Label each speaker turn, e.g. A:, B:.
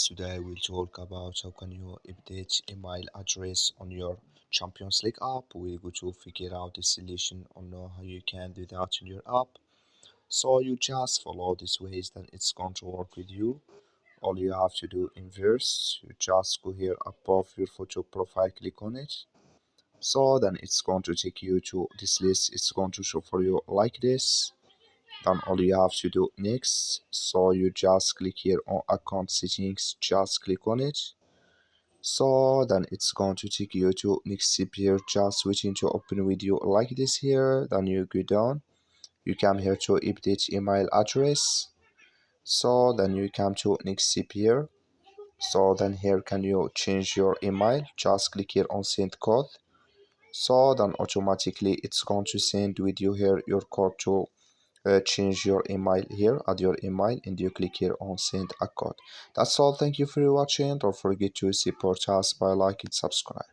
A: Today we'll talk about how can you update email address on your Champions League app. We're going to figure out the solution on how you can do that in your app. So you just follow these ways, then it's going to work with you. All you have to do in verse, you just go here above your photo profile, click on it. So then it's going to take you to this list. It's going to show for you like this. Then all you have to do next, so you just click here on account settings, just click on it. So then it's going to take you to next here, just waiting to open with you like this here. Then you go down, you come here to update email address. So then you come to next here. So then here can you change your email, just click here on send code. So then automatically it's going to send with you here your code to change your email here, add your email, and you click here on send a code. That's all. Thank you for watching. Don't forget to support us by liking, subscribe.